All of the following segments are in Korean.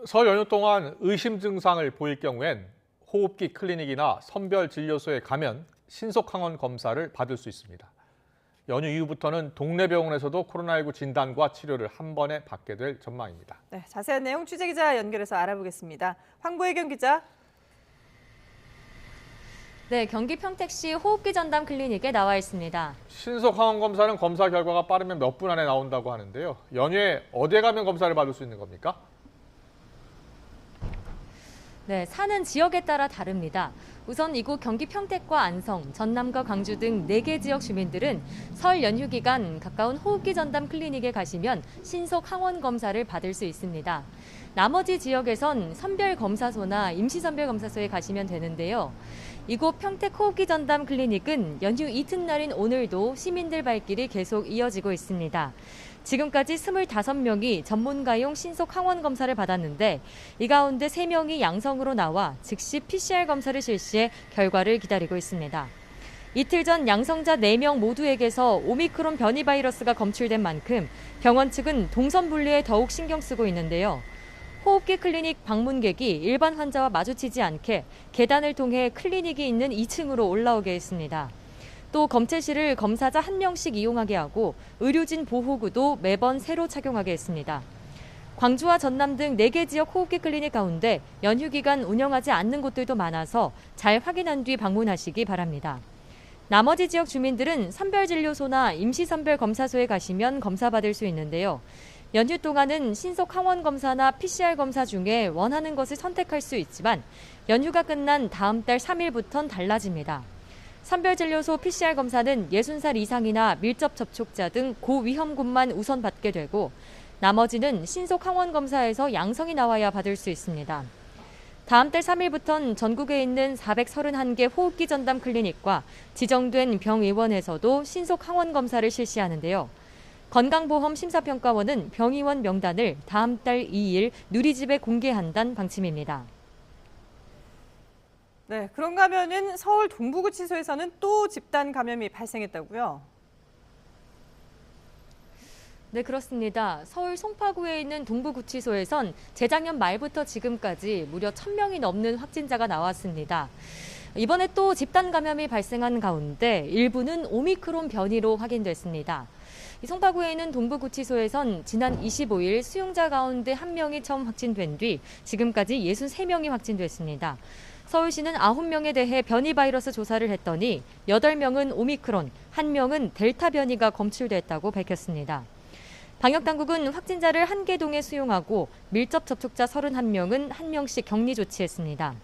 설 연휴 동안 의심 증상을 보일 경우엔 호흡기 클리닉이나 선별진료소에 가면 신속항원 검사를 받을 수 있습니다. 연휴 이후부터는 동네 병원에서도 코로나19 진단과 치료를 한 번에 받게 될 전망입니다. 네, 자세한 내용 취재기자 연결해서 알아보겠습니다. 황보혜경 기자. 네, 경기 평택시 호흡기 전담 클리닉에 나와 있습니다. 신속항원 검사는 검사 결과가 빠르면 몇 분 안에 나온다고 하는데요. 연휴에 어디에 가면 검사를 받을 수 있는 겁니까? 네, 사는 지역에 따라 다릅니다. 우선 이곳 경기 평택과 안성, 전남과 광주 등 4개 지역 주민들은 설 연휴 기간 가까운 호흡기 전담 클리닉에 가시면 신속 항원 검사를 받을 수 있습니다. 나머지 지역에선 선별검사소나 임시선별검사소에 가시면 되는데요. 이곳 평택 호흡기 전담 클리닉은 연휴 이튿날인 오늘도 시민들 발길이 계속 이어지고 있습니다. 지금까지 25명이 전문가용 신속 항원 검사를 받았는데 이 가운데 3명이 양성으로 나와 즉시 PCR 검사를 실시해 결과를 기다리고 있습니다. 이틀 전 양성자 4명 모두에게서 오미크론 변이 바이러스가 검출된 만큼 병원 측은 동선 분리에 더욱 신경 쓰고 있는데요. 호흡기 클리닉 방문객이 일반 환자와 마주치지 않게 계단을 통해 클리닉이 있는 2층으로 올라오게 했습니다. 또 검체실을 검사자 1명씩 이용하게 하고 의료진 보호구도 매번 새로 착용하게 했습니다. 광주와 전남 등 4개 지역 호흡기 클리닉 가운데 연휴 기간 운영하지 않는 곳들도 많아서 잘 확인한 뒤 방문하시기 바랍니다. 나머지 지역 주민들은 선별진료소나 임시선별검사소에 가시면 검사받을 수 있는데요. 연휴 동안은 신속 항원 검사나 PCR 검사 중에 원하는 것을 선택할 수 있지만 연휴가 끝난 다음 달 3일부터는 달라집니다. 선별진료소 PCR 검사는 60살 이상이나 밀접 접촉자 등 고위험군만 우선 받게 되고 나머지는 신속 항원 검사에서 양성이 나와야 받을 수 있습니다. 다음 달 3일부터는 전국에 있는 431개 호흡기 전담 클리닉과 지정된 병의원에서도 신속 항원 검사를 실시하는데요. 건강보험 심사평가원은 병의원 명단을 다음 달 2일 누리집에 공개한다는 방침입니다. 네, 그런가 하면은 서울 동부구치소에서는 또 집단 감염이 발생했다고요? 네, 그렇습니다. 서울 송파구에 있는 동부구치소에선 재작년 말부터 지금까지 무려 1,000명이 넘는 확진자가 나왔습니다. 이번에 또 집단 감염이 발생한 가운데 일부는 오미크론 변이로 확인됐습니다. 송파구에 있는 동부구치소에선 지난 25일 수용자 가운데 1명이 처음 확진된 뒤 지금까지 63명이 확진됐습니다. 서울시는 9명에 대해 변이 바이러스 조사를 했더니 8명은 오미크론, 1명은 델타 변이가 검출됐다고 밝혔습니다. 방역당국은 확진자를 한 개 동에 수용하고 밀접 접촉자 31명은 1명씩 격리 조치했습니다.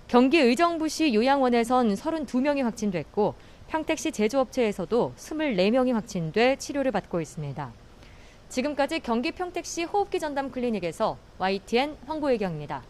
경기 의정부시 요양원에선 32명이 확진됐고 평택시 제조업체에서도 24명이 확진돼 치료를 받고 있습니다. 지금까지 경기 평택시 호흡기 전담 클리닉에서 YTN 황보혜경입니다.